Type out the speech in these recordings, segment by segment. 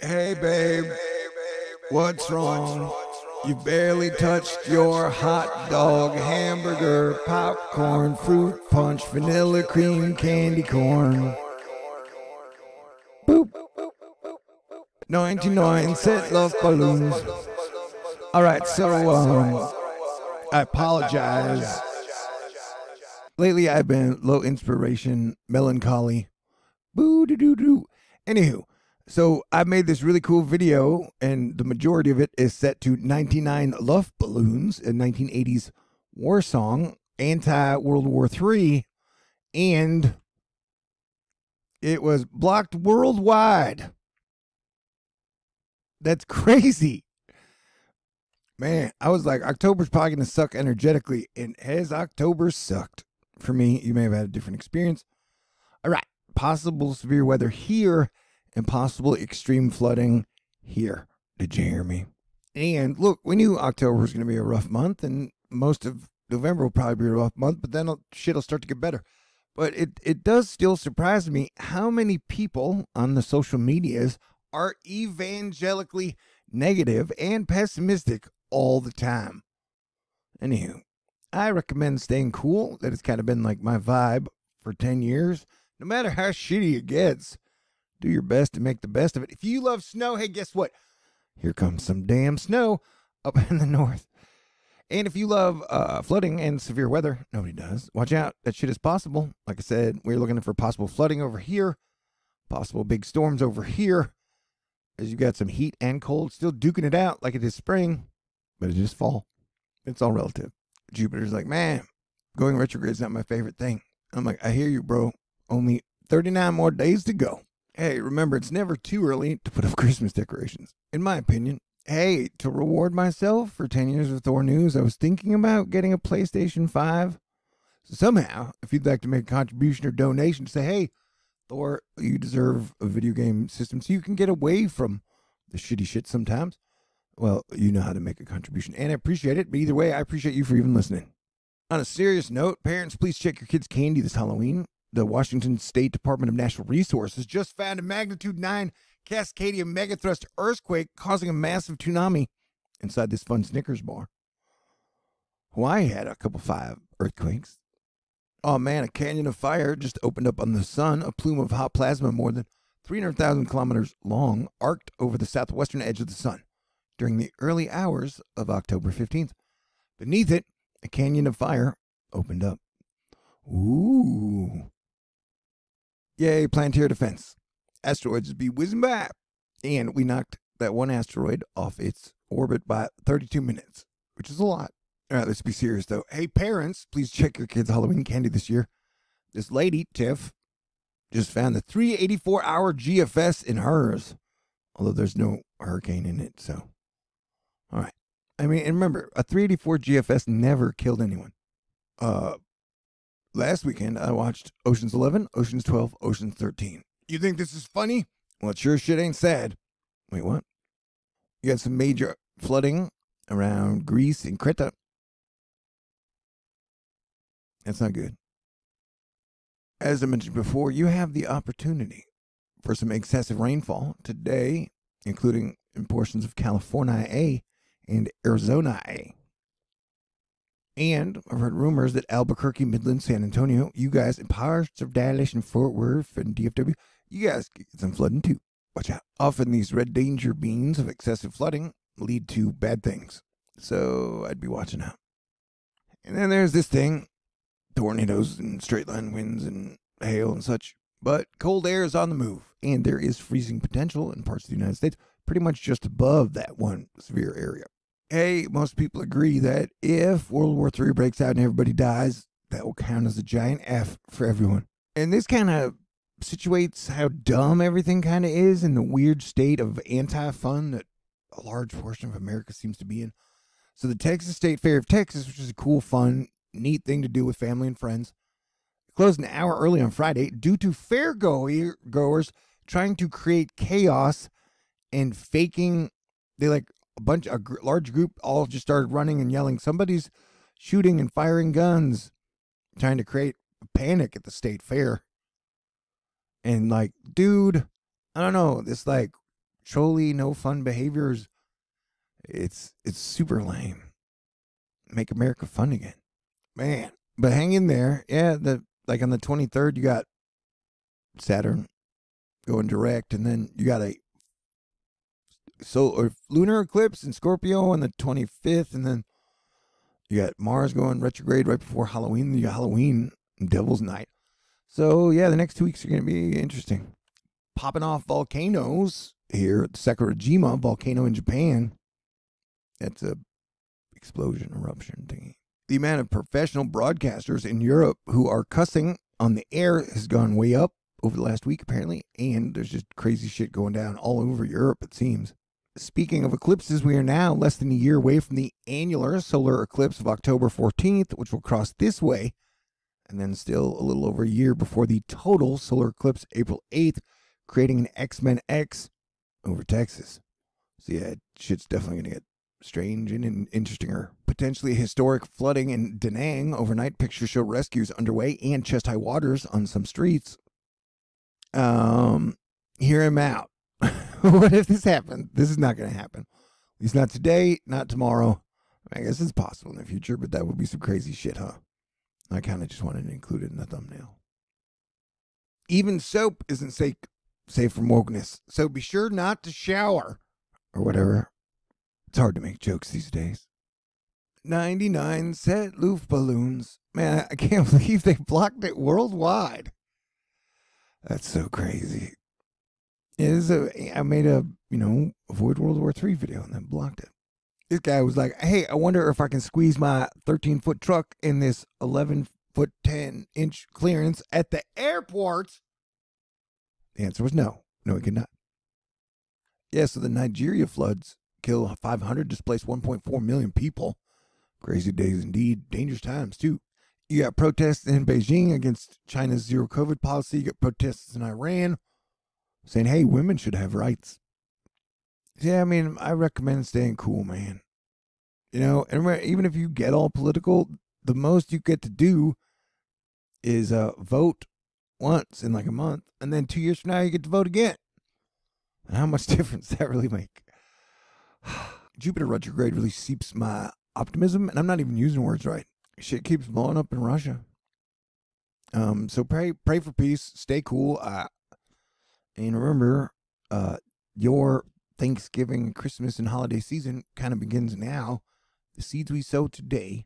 Hey, babe, what's wrong? You barely touched your hot dog, hamburger, popcorn, fruit punch, vanilla cream, candy corn. Boop. 99 cent love balloons. All right, so I apologize. Lately, I've been low inspiration, melancholy. Boo doo doo doo. Anywho, so I made this really cool video, and the majority of it is set to 99 Love Balloons, a 1980s war song, anti-World War III, and it was blocked worldwide. That's crazy. Man, I was like, October's probably going to suck energetically, and has October sucked? For me, you may have had a different experience. All right, possible severe weather here and possible extreme flooding here. Did you hear me? And look, we knew October was going to be a rough month, and most of November will probably be a rough month, but then shit will start to get better. But it does still surprise me how many people on the social medias are evangelically negative and pessimistic all the time. Anywho, I recommend staying cool. That has kind of been like my vibe for 10 years. No matter how shitty it gets, do your best to make the best of it. If you love snow, hey, guess what? Here comes some damn snow up in the north. And if you love flooding and severe weather, nobody does. Watch out. That shit is possible. Like I said, we're looking for possible flooding over here, possible big storms over here, as you got some heat and cold still duking it out like it is spring, but it is fall. It's all relative. Jupiter's like, man, going retrograde is not my favorite thing. I'm like, I hear you, bro. Only 39 more days to go. Hey, remember, it's never too early to put up Christmas decorations, in my opinion. Hey, to reward myself for 10 years of THORnews, I was thinking about getting a PlayStation 5. So somehow, if you'd like to make a contribution or donation, say, hey, Thor, you deserve a video game system so you can get away from the shitty shit sometimes. Well, you know how to make a contribution, and I appreciate it. But either way, I appreciate you for even listening. On a serious note, parents, please check your kids' candy this Halloween. The Washington State Department of Natural Resources just found a magnitude 9 Cascadia megathrust earthquake causing a massive tsunami inside this fun Snickers bar. Hawaii had a couple 5 earthquakes. Oh man, a canyon of fire just opened up on the sun. A plume of hot plasma more than 300,000 kilometers long arced over the southwestern edge of the sun during the early hours of October 15th. Beneath it, a canyon of fire opened up. Ooh. Yay, Planetary Defense. Asteroids be whizzing by. And we knocked that one asteroid off its orbit by 32 minutes, which is a lot. All right, let's be serious, though. Hey, parents, please check your kids' Halloween candy this year. This lady, Tiff, just found the 384-hour GFS in hers, although there's no hurricane in it, so. All right. I mean, and remember, a 384 GFS never killed anyone. Last weekend, I watched Ocean's 11, Ocean's 12, Ocean's 13. You think this is funny? Well, it sure shit ain't sad. Wait, what? You got some major flooding around Greece and Crete. That's not good. As I mentioned before, you have the opportunity for some excessive rainfall today, including in portions of California and Arizona. And I've heard rumors that Albuquerque, Midland, San Antonio, you guys, and parts of Dallas and Fort Worth and DFW, you guys get some flooding too. Watch out. Often these red danger beans of excessive flooding lead to bad things. So I'd be watching out. And then there's this thing, tornadoes and straight line winds and hail and such. But cold air is on the move, and there is freezing potential in parts of the United States, pretty much just above that one severe area. Hey, most people agree that if World War III breaks out and everybody dies, that will count as a giant F for everyone. And this kind of situates how dumb everything kind of is in the weird state of anti-fun that a large portion of America seems to be in. So the Texas State Fair of Texas, which is a cool, fun, neat thing to do with family and friends, closed an hour early on Friday due to fair goers trying to create chaos and faking. A large group all just started running and yelling, somebody's shooting and firing guns, trying to create a panic at the state fair. And like, dude, I don't know, this like trolly, no fun behaviors. It's super lame. Make America fun again, man. But hang in there. Yeah, like on the 23rd, you got Saturn going direct, and then you got a solar lunar eclipse in Scorpio on the 25th, and then you got Mars going retrograde right before Halloween. You got Halloween and Devil's Night. So yeah, the next 2 weeks are going to be interesting. Popping off volcanoes here at the Sakurajima volcano in Japan. That's a explosion eruption thingy. The amount of professional broadcasters in Europe who are cussing on the air has gone way up over the last week, apparently, and there's just crazy shit going down all over Europe, it seems. Speaking of eclipses, we are now less than a year away from the annular solar eclipse of October 14th, which will cross this way, and then still a little over a year before the total solar eclipse, April 8th, creating an X-Men X over Texas. So yeah, shit's definitely going to get strange and interestinger. Potentially historic flooding in Da Nang overnight. Pictures show rescues underway and chest-high waters on some streets. Hear him out. What if this happened? This is not going to happen. At least not today, not tomorrow. I guess it's possible in the future, but that would be some crazy shit, huh? I kind of just wanted to include it in the thumbnail. Even soap isn't safe from wokeness, so be sure not to shower. Or whatever. It's hard to make jokes these days. 99 set loof balloons. Man, I can't believe they blocked it worldwide. That's so crazy. I made a, avoid World War III video and then blocked it. This guy was like, hey, I wonder if I can squeeze my 13-foot truck in this 11-foot 10-inch clearance at the airport. The answer was no. No, he could not. Yeah, so the Nigeria floods kill 500, displace 1.4 million people. Crazy days indeed. Dangerous times, too. You got protests in Beijing against China's zero COVID policy. You got protests in Iran saying, hey, women should have rights. Yeah, I mean, I recommend staying cool, man. And even if you get all political, the most you get to do is vote once in like a month. And then 2 years from now, you get to vote again. And how much difference does that really make? Jupiter retrograde really seeps my optimism, and I'm not even using words right. Shit keeps blowing up in Russia. So pray for peace, stay cool, and remember, your Thanksgiving, Christmas, and holiday season kind of begins now. The seeds we sow today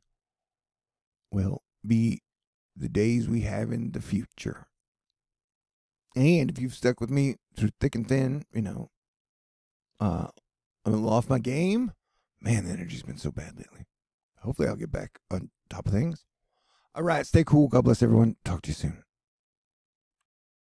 will be the days we have in the future. And if you've stuck with me through thick and thin, I'm a little off my game. Man, the energy's been so bad lately. Hopefully I'll get back on top of things. All right, stay cool. God bless everyone. Talk to you soon.